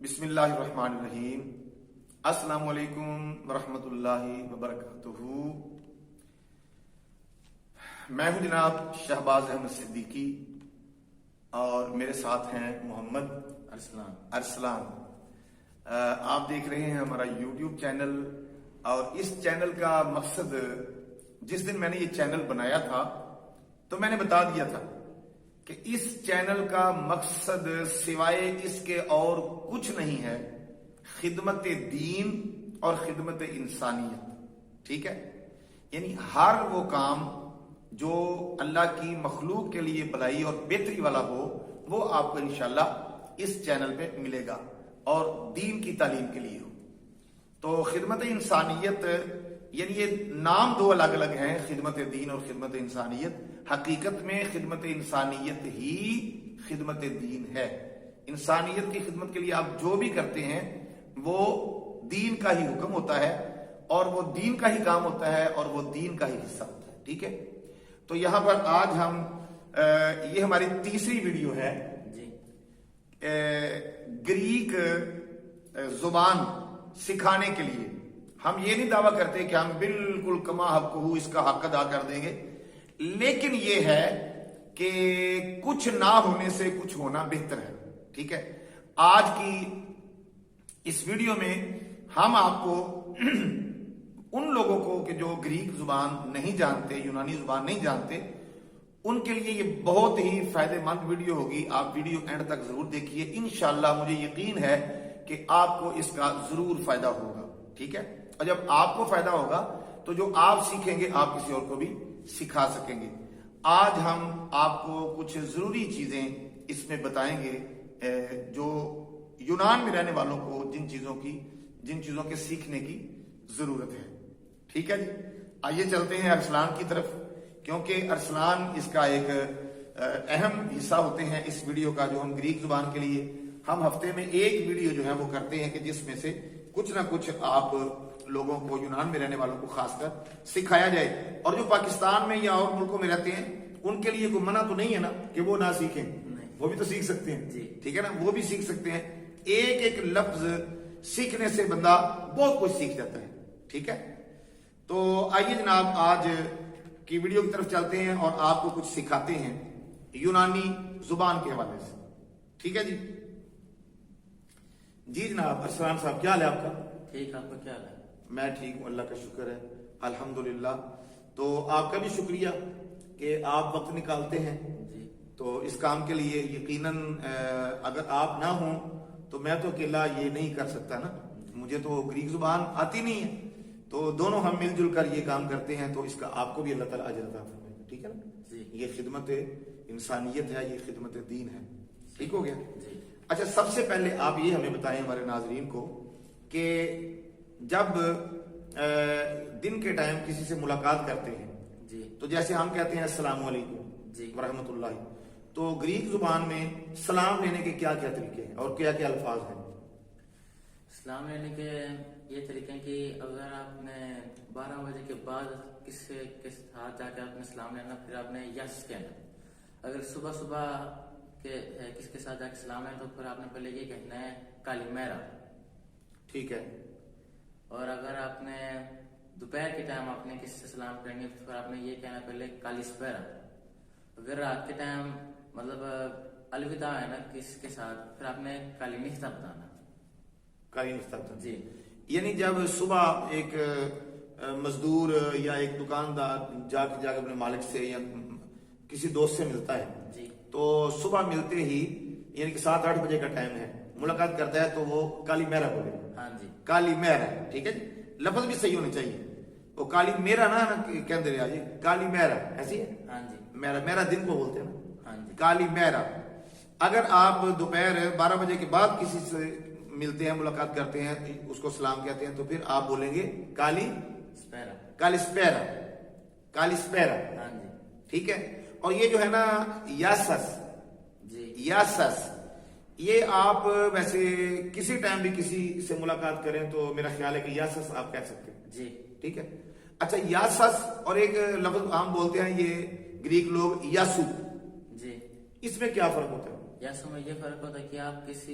بسم اللہ الرحمن الرحیم۔ السلام علیکم ورحمۃ اللہ وبرکاتہ۔ میں ہوں جناب شہباز احمد صدیقی اور میرے ساتھ ہیں محمد ارسلان۔ آپ دیکھ رہے ہیں ہمارا یوٹیوب چینل، اور اس چینل کا مقصد، جس دن میں نے یہ چینل بنایا تھا تو میں نے بتا دیا تھا کہ اس چینل کا مقصد سوائے اس کے اور کچھ نہیں ہے، خدمت دین اور خدمت انسانیت۔ ٹھیک ہے، یعنی ہر وہ کام جو اللہ کی مخلوق کے لیے بھلائی اور بہتری والا ہو، وہ آپ کو انشاءاللہ اس چینل پہ ملے گا، اور دین کی تعلیم کے لیے ہو۔ تو خدمت انسانیت، یعنی یہ نام دو الگ الگ ہیں، خدمت دین اور خدمت انسانیت۔ حقیقت میں خدمت انسانیت ہی خدمت دین ہے۔ انسانیت کی خدمت کے لیے آپ جو بھی کرتے ہیں وہ دین کا ہی حکم ہوتا ہے، اور وہ دین کا ہی کام ہوتا ہے، اور وہ دین کا ہی حصہ ہوتا ہے۔ ٹھیک ہے، تو یہاں پر آج ہم یہ ہماری تیسری ویڈیو ہے گریک زبان سکھانے کے لیے۔ ہم یہ نہیں دعویٰ کرتے کہ ہم بالکل کما حق ہو اس کا حق ادا کر دیں گے، لیکن یہ ہے کہ کچھ نہ ہونے سے کچھ ہونا بہتر ہے۔ ٹھیک ہے، آج کی اس ویڈیو میں ہم آپ کو ان لوگوں کو کہ جو گریک زبان نہیں جانتے، یونانی زبان نہیں جانتے، ان کے لیے یہ بہت ہی فائدہ مند ویڈیو ہوگی۔ آپ ویڈیو اینڈ تک ضرور دیکھیے، انشاءاللہ مجھے یقین ہے کہ آپ کو اس کا ضرور فائدہ ہوگا۔ ٹھیک ہے، اور جب آپ کو فائدہ ہوگا تو جو آپ سیکھیں گے آپ کسی اور کو بھی سکھا سکیں گے۔ آج ہم آپ کو کچھ ضروری چیزیں اس میں بتائیں گے جو یونان میں رہنے والوں کو جن چیزوں کے سیکھنے کی ضرورت ہے۔ ٹھیک ہے جی، آئیے چلتے ہیں ارسلان کی طرف، کیونکہ ارسلان اس کا ایک اہم حصہ ہوتے ہیں اس ویڈیو کا، جو ہم گریک زبان کے لیے ہم ہفتے میں ایک ویڈیو جو ہے وہ کرتے ہیں کہ جس میں سے کچھ نہ کچھ آپ لوگوں کو، یونان میں رہنے والوں کو خاص کر سکھایا جائے۔ اور جو پاکستان میں یا اور ملکوں میں رہتے ہیں ان کے لیے کوئی منع تو نہیں ہے نا کہ وہ نہ سیکھیں، وہ بھی تو سیکھ سکتے ہیں۔ ٹھیک ہے نا، وہ بھی سیکھ سکتے ہیں۔ ایک ایک لفظ سیکھنے سے بندہ بہت کچھ سیکھ جاتا ہے۔ ٹھیک ہے، تو آئیے جناب آج کی ویڈیو کی طرف چلتے ہیں اور آپ کو کچھ سکھاتے ہیں یونانی زبان کے حوالے سے۔ ٹھیک ہے جی جناب ارسلان صاحب، کیا حال ہے آپ کا؟ ٹھیک، آپ کا کیا حال ہے؟ میں ٹھیک ہوں، اللہ کا شکر ہے، الحمدللہ۔ تو آپ کا بھی شکریہ کہ آپ وقت نکالتے ہیں تو اس کام کے لیے۔ یقیناً اگر آپ نہ ہوں تو میں تو اکیلا یہ نہیں کر سکتا نا، مجھے تو گریک زبان آتی نہیں ہے، تو دونوں ہم مل جل کر یہ کام کرتے ہیں، تو اس کا آپ کو بھی اللہ تعالیٰ اجر عطا فرمائے گا۔ ٹھیک ہے نا، یہ خدمت انسانیت ہے، یہ خدمت دین ہے۔ ٹھیک ہو گیا؟ اچھا، سب سے پہلے آپ یہ ہمیں بتائیں ہمارے ناظرین کو کہ جب دن کے ٹائم کسی سے ملاقات کرتے ہیں تو جیسے ہم کہتے ہیں السلام علیکم ورحمۃ اللہ، تو گریک زبان میں سلام لینے کے کیا کیا طریقے ہیں اور کیا کیا الفاظ ہیں؟ سلام لینے کے یہ طریقے ہیں کہ اگر آپ نے 12 بجے کے بعد کسی کے ساتھ جا کے آپ نے سلام لینا، پھر آپ نے یس کہنا۔ اگر صبح کس کے ساتھ جا کے سلام لینا تو پھر آپ نے پہلے یہ کہنا ہے کالی میرا۔ ٹھیک ہے، اور اگر آپ نے دوپہر کے ٹائم آپ نے کسی سے سلام کریں گے تو پھر آپ نے یہ کہنا پہلے کالی سپیرا۔ اگر رات کے ٹائم مطلب الوداع ہے نا کس کے ساتھ، پھر آپ نے کالی نشتہ بتانا۔ کالی نشتہ جی، یعنی جب صبح ایک مزدور یا ایک دکاندار جا کے اپنے مالک سے یا کسی دوست سے ملتا ہے تو صبح ملتے ہی، یعنی کہ 7-8 بجے کا ٹائم ہے، ملاقات کرتا ہے تو وہ کالی میرا بولے۔ ہاں جی، کالی میرا۔ ٹھیک ہے جی، لفظ بھی صحیح ہونے چاہیے۔ وہ کالی میرا نہ کہتے رہے آج کالی میرا، ایسی ہے؟ ہاں جی، میرا دن کو بولتے ہیں نا۔ ہاں جی، کالی میرا۔ اگر آپ دوپہر 12 بجے کے بعد کسی سے ملتے ہیں، ملاقات کرتے ہیں، اس کو سلام کہتے ہیں، تو پھر آپ بولیں گے کالی سپیرا۔ کالی سپیرا، کالی سپیرا۔ ہاں جی، ٹھیک ہے، اور یہ جو ہے نا یاسس جی، یاسس، یہ آپ ویسے کسی ٹائم بھی کسی سے ملاقات کریں تو میرا خیال ہے کہ یاسس آپ کہہ سکتے ہیں جی۔ ٹھیک ہے، اچھا یاسس اور ایک لفظ عام بولتے ہیں یہ گریک لوگ یاسو، جی، اس میں کیا فرق ہوتا ہے؟ یاسو میں یہ فرق ہوتا ہے کہ آپ کسی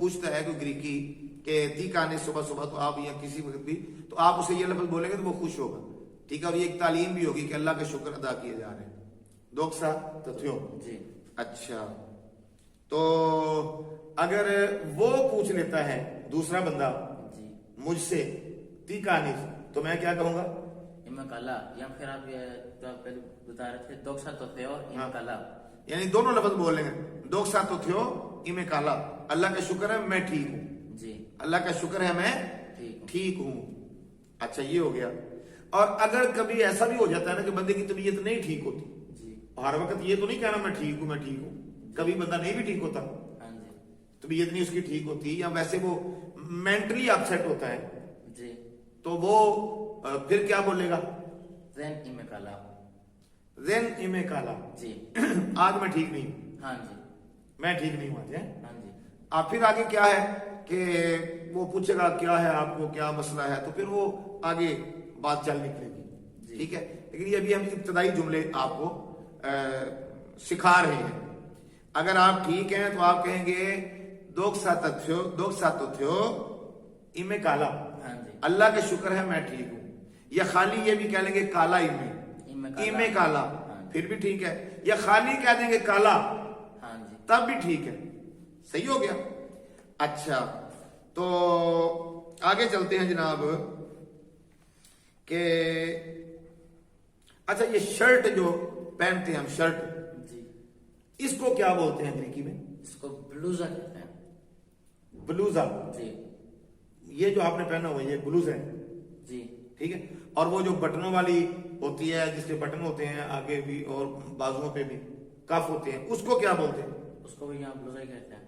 پوچھتا ہے کوئی گریکی کہ تی کانے صبح صبح تو آپ یا کسی وقت بھی تو آپ اسے یہ لفظ بولیں گے تو وہ خوش ہوگا. ٹھیک ہے, اور یہ ایک تعلیم بھی ہوگی کہ اللہ کے شکر ادا کیے جا رہے ہیں. دوکسا تتھیو. جی. اچھا, تو اگر وہ پوچھ لیتا ہے دوسرا بندہ جی. مجھ سے تی کہانی تو میں کیا کہوں گا؟ امکالا, یا پھر آپ یہ جو آپ پہلے بتا رہے تھے دوکسا تو تھے اور امکالا. یعنی دونوں لفظ بول لیں گے. دوکسا تو تھیو ایمے کالا, اللہ کا شکر ہے میں ٹھیک ہوں. جی. اللہ کا شکر ہے میں ٹھیک ہوں. ٹھیک ہوں. اچھا, یہ ہو گیا. اور اگر کبھی ایسا بھی ہو جاتا ہے نا کہ بندے کی طبیعت نہیں ٹھیک ہوتی, جی. ہر وقت یہ تو نہیں کہنا میں ٹھیک ہوں میں ٹھیک ہوں. کبھی بندہ نہیں بھی ٹھیک ہوتا, ہاں جی. طبیعت نہیں اس کی ٹھیک ہوتی, یا ویسے وہ مینٹلی اپسیٹ ہوتا ہے, جی. تو وہ پھر کیا بولے گا؟ زین امکالا. زین ایمے کالا. جی. آج میں ٹھیک نہیں ہوں, ہاں جی. میں ٹھیک نہیں ہوں آج. ہاں جی. آپ پھر آگے کیا ہے کہ وہ پوچھے گا کیا ہے آپ کو, کیا مسئلہ ہے, تو پھر وہ آگے بات چل نکلے گی. جی. ٹھیک ہے, لیکن یہ ابھی ہم ابتدائی جملے آپ کو سکھا رہے ہیں. اگر آپ ٹھیک ہیں تو آپ کہیں گے دوکسا تتھیو ایمے کالا, ہاں جی. اللہ کا شکر ہے میں ٹھیک ہوں. یا خالی یہ بھی کہہ لیں گے کالا ایمے کالا, پھر بھی ٹھیک ہے. یا خالی کہہ دیں گے کالا, ہاں جی. تب بھی ٹھیک ہے. صحیح ہو گیا. اچھا, تو آگے چلتے ہیں جناب کہ اچھا یہ شرٹ جو پہنتے ہیں ہم, شرٹ, جی. اس کو کیا بولتے ہیں گریکی میں؟ اس کو بلوزا کہتے ہیں. بلوزا. جی. یہ جو آپ نے پہنا ہوا یہ بلوز ہے. جی. ٹھیک ہے, اور وہ جو بٹنوں والی ہوتی ہے جس کے بٹن ہوتے ہیں آگے بھی اور بازوؤں پہ بھی کف ہوتے ہیں, اس کو کیا بولتے ہیں؟ اس کو بھی یہاں بلوزا ہی کہتے ہیں.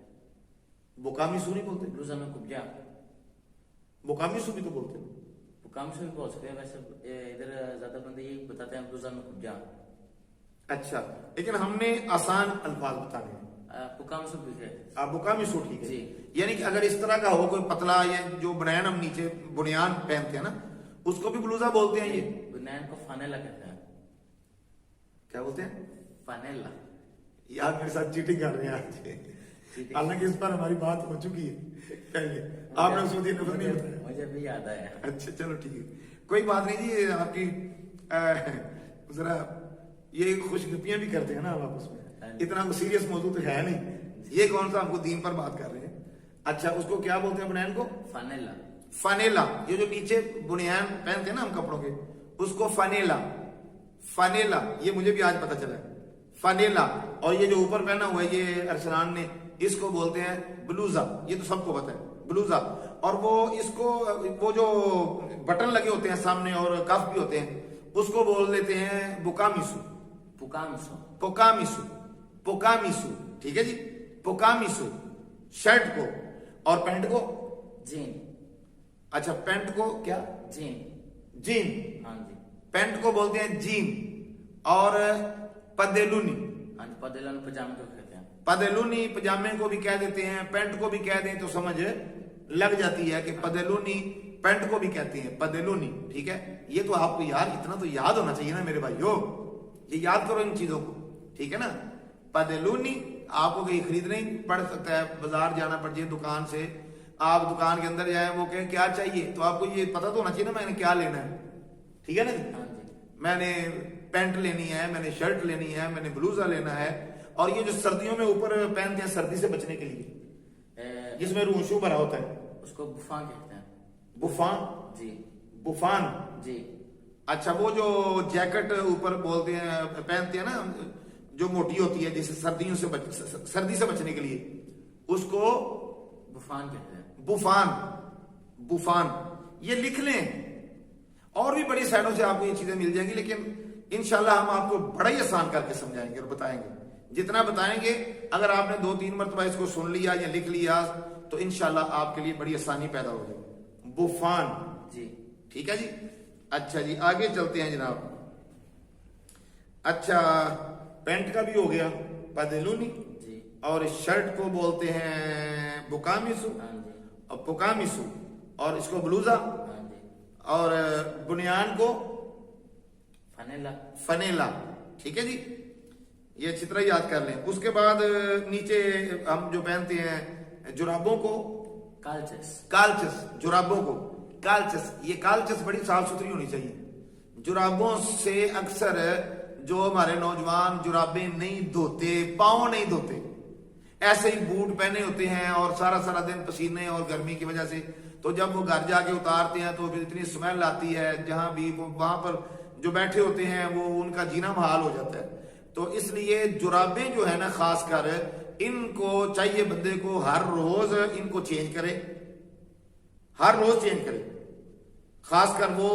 بکامی سو نہیں بولتے؟ بلوزا میں کبجا. بکامی سو بھی تو بولتے ہیں. کام سے بھی بول سکتے ہیں, ویسے ادھر زیادہ بندے یہی بتاتے ہیں بلوزا میں کبجا. اچھا, لیکن ہم نے آسان الفاظ بتانے ہیں. بکام سے بھی ہے. آپ بکامی سو ٹھیک ہے. جی. یعنی کہ اگر اس طرح کا ہو کوئی پتلا, یا جو بنیان ہم نیچے بنیان پہنتے ہیں نا, اس کو بھی بلوزا بولتے ہیں. یہ بنیان کو فانیلا کہتے ہیں. کیا بولتے ہیں؟ فانیلا. یار میرے ساتھ چیٹنگ کر رہے ہیں آج, حالانکہ اس پر ہماری بات ہو چکی ہے پہلے. آپ نے اس وقت یہ لفظ نہیں بتایا. مجھے بھی یاد آیا. اچھا چلو ٹھیک ہے, کوئی بات نہیں جی. آپ کی ذرا یہ خوش گپیاں بھی کرتے ہیں نا ہم آپس میں, اتنا سیریس موضوع تو ہے نہیں. یہ کون سا آپ کو دین پر بات کر رہے ہیں. اچھا, اس کو کیا بولتے ہیں بنیان کو؟ فانیلا. فانیلا. یہ جو نیچے بنیان پہنتے ہیں نا ہم کپڑوں کے, اس کو فانیلا. فانیلا یہ مجھے بھی آج پتا چلا ہے, فانیلا. اور یہ جو اوپر پہنا ہوا ہے یہ ارسلان نے, اس کو بولتے ہیں بلوزا. یہ تو سب کو پتا ہے بلوزا. اور وہ اس کو وہ جو بٹن لگے ہوتے ہیں سامنے اور کف بھی ہوتے ہیں, اس کو بول دیتے ہیں بکامیسو. پکامسو. پوکامیسو. پوکامیسو. ٹھیک ہے جی, پوکامیسو شرٹ کو. اور پینٹ کو جین. اچھا, پینٹ کو کیا؟ جین. جین. ہاں جی. پینٹ کو بولتے ہیں جین. اور پدیلونی. ہاں جی. پدیلون پجامے کو کہتے ہیں. پدیلونی پجامے کو بھی کہہ دیتے ہیں, پینٹ کو بھی کہہ دیں تو سمجھ لگ جاتی ہے کہ پدیلونی پینٹ کو بھی کہتے ہیں پدیلونی. ٹھیک ہے, یہ تو آپ کو یار اتنا تو یاد ہونا چاہیے نا میرے بھائیو, یہ یاد کرو ان چیزوں کو. ٹھیک ہے نا, پدیلونی. آپ کو کہیں خریدنا ہی پڑ سکتا ہے, بازار جانا پڑ جائے دکان سے, آپ دکان کے اندر جائیں, وہ کہیں کیا چاہیے, تو آپ کو یہ پتا تو ہونا چاہیے نا میں نے کیا لینا ہے. ٹھیک ہے نا جی, ہاں جی. میں نے پینٹ لینی ہے, میں نے شرٹ لینی ہے, میں نے بلوزا لینا ہے. اور یہ جو سردیوں میں اوپر پہنتے ہیں سردی سے بچنے کے لیے, جس میں روشو بھرا ہوتا ہے, اس کو بفان کہتے ہیں. بفان. جی. بفان. جی. اچھا, وہ جو جیکٹ اوپر بولتے ہیں پہنتے ہیں نا جو موٹی ہوتی ہے جسے سردیوں سے سردی سے بچنے کے لیے, اس کو بفان کہتے ہیں. بفان. بفان یہ لکھ لیں. اور بھی بڑی سائڈوں سے آپ کو یہ چیزیں مل جائیں گی, لیکن انشاءاللہ ہم آپ کو بڑا ہی آسان کر کے سمجھائیں گے اور بتائیں گے. جتنا بتائیں گے, اگر آپ نے 2-3 مرتبہ اس کو سن لیا یا لکھ لیا تو انشاءاللہ آپ کے لیے بڑی آسانی پیدا ہو جائے گی. بفان. جی. ٹھیک ہے جی. اچھا جی, آگے چلتے ہیں جناب. اچھا, پینٹ کا بھی ہو گیا پدیلونی. جی. اور شرٹ کو بولتے ہیں بکامیسو. ہاں جی. اور پوکامیسو. اور اس کو بلوزا. ہاں جی. اور بنیان کو فانیلا. فنیلا. ٹھیک ہے جی. یہ اچھی طرح یاد کر لیں. اس کے بعد نیچے ہم جو پہنتے ہیں جرابوں کو کالچس, جرابوں کو کالچس, یہ کالچس بڑی صاف ستھری ہونی چاہیے. جرابوں سے اکثر جو ہمارے نوجوان جرابیں نہیں دھوتے, پاؤں نہیں دھوتے, ایسے ہی بوٹ پہنے ہوتے ہیں اور سارا دن پسینے اور گرمی کی وجہ سے, تو جب وہ گھر جا کے اتارتے ہیں تو پھر اتنی اسمیل آتی ہے, جہاں بھی وہاں پر جو بیٹھے ہوتے ہیں وہ ان کا جینا محال ہو جاتا ہے. تو اس لیے جرابیں جو ہے نا خاص کر ان کو چاہیے بندے کو ہر روز ان کو چینج کرے, ہر روز چینج کرے. خاص کر وہ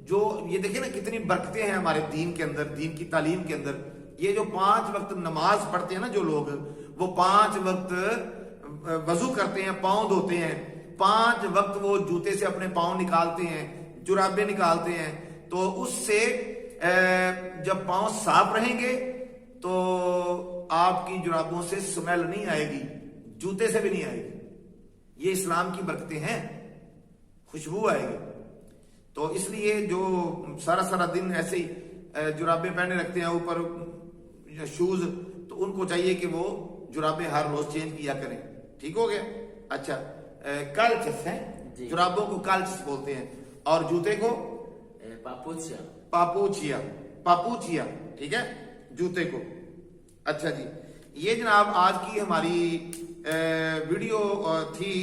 جو یہ دیکھیں نا کتنی برکتیں ہیں ہمارے دین کے اندر, دین کی تعلیم کے اندر. یہ جو 5 وقت نماز پڑھتے ہیں نا جو لوگ, وہ 5 وقت وضو کرتے ہیں, پاؤں دھوتے ہیں, 5 وقت وہ جوتے سے اپنے پاؤں نکالتے ہیں, جرابیں نکالتے ہیں, تو اس سے جب پاؤں صاف رہیں گے تو آپ کی جرابوں سے سمیل نہیں آئے گی, جوتے سے بھی نہیں آئے گی. یہ اسلام کی برکتیں ہیں, خوشبو آئے گی. تو اس لیے جو سارا دن ایسے ہی جرابیں پہنے رکھتے ہیں اوپر شوز, تو ان کو چاہیے کہ وہ جرابیں ہر روز چینج کیا کریں. ٹھیک ہو گیا. اچھا, کالچس ہیں, جرابوں کو کالچس بولتے ہیں, اور جوتے کو پاپوچیا. ٹھیک ہے, جوتے کو. اچھا جی, یہ جناب آج کی ہماری ویڈیو تھی.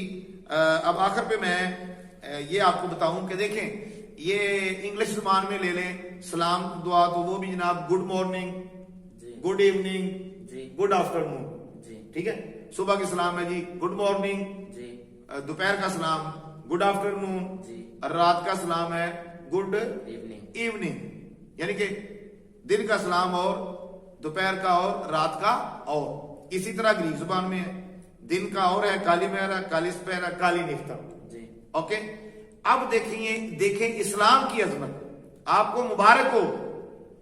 اب آخر پہ میں یہ آپ کو بتاؤں کہ دیکھیں, یہ انگلش زبان میں لے لیں سلام دعا, تو وہ بھی جناب good morning, good evening, good afternoon. ٹھیک ہے, صبح کے سلام ہے جی گڈ مارننگ, دوپہر کا سلام گڈ آفٹر نون, رات کا سلام ہے گڈ ایوننگ, یعنی کہ دن کا سلام اور دوپہر کا اور رات کا اور. اسی طرح گریک زبان میں ہے, دن کا اور ہے کالی میرا, کالی سپیرا, کالی نفتا. اوکے, اب دیکھیں اسلام کی عظمت. آپ کو مبارک ہو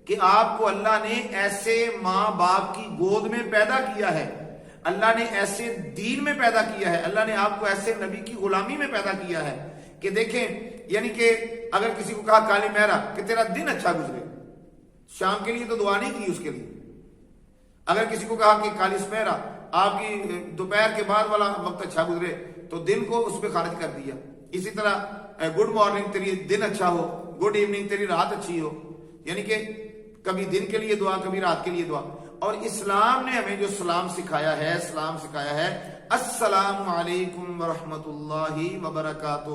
کہ آپ کو اللہ نے ایسے ماں باپ کی گود میں پیدا کیا ہے, اللہ نے ایسے دین میں پیدا کیا ہے, اللہ نے آپ کو ایسے نبی کی غلامی میں پیدا کیا ہے کہ دیکھیں, یعنی کہ اگر کسی کو کہا کالی مہرا کہ تیرا دن اچھا گزرے, شام کے لیے تو دعا نہیں کی اس کے لیے. اگر کسی کو کہا کہ کالی سپیرا آپ کی دوپہر کے بعد والا وقت اچھا گزرے, تو دن کو اس پہ خارج کر دیا. اسی طرح گڈ مارننگ تیری دن اچھا ہو, گڈ ایوننگ تیری رات اچھی ہو, یعنی کہ کبھی دن کے لیے دعا, کبھی رات کے لیے دعا. اور اسلام نے ہمیں جو سلام سکھایا ہے, السلام علیکم ورحمۃ اللہ وبرکاتہ.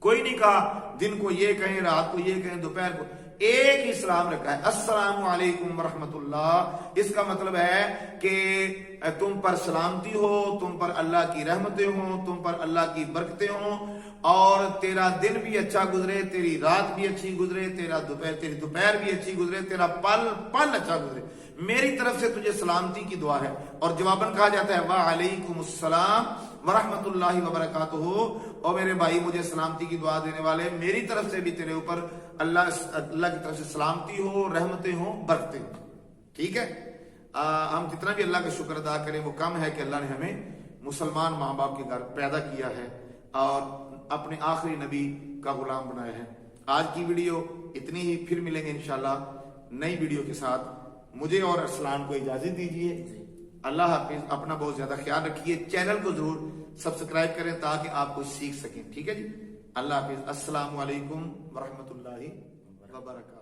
کوئی نہیں کہا دن کو یہ کہیں, رات کو یہ کہیں, دوپہر کو. ایک ہی سلام رکھا ہے, السلام علیکم ورحمۃ اللہ. اس کا مطلب ہے کہ تم پر سلامتی ہو, تم پر اللہ کی رحمتیں ہوں, تم پر اللہ کی برکتیں ہوں, اور تیرا دن بھی اچھا گزرے, تیری رات بھی اچھی گزرے, تیری دوپہر بھی اچھی گزرے, تیرا پل اچھا گزرے. میری طرف سے تجھے سلامتی کی دعا ہے. اور جواباً کہا جاتا ہے وعلیکم السلام ورحمۃ اللہ وبرکاتہ. اور میرے بھائی مجھے سلامتی کی دعا دینے والے, میری طرف سے بھی تیرے اوپر اللہ کی طرف سے سلامتی ہو, رحمتیں ہوں, برکتیں ہوں. ٹھیک ہے, ہم جتنا بھی اللہ کا شکر ادا کریں وہ کم ہے کہ اللہ نے ہمیں مسلمان ماں باپ کے گھر پیدا کیا ہے اور اپنے آخری نبی کا غلام بنایا ہے. آج کی ویڈیو اتنی ہی, پھر ملیں گے انشاءاللہ نئی ویڈیو کے ساتھ. مجھے اور ارسلان کو اجازت دیجیے. اللہ حافظ. اپنا بہت زیادہ خیال رکھیے. چینل کو ضرور سبسکرائب کریں تاکہ آپ کچھ سیکھ سکیں. ٹھیک ہے جی, اللہ حافظ. السلام علیکم ورحمۃ اللہ وبرکاتہ.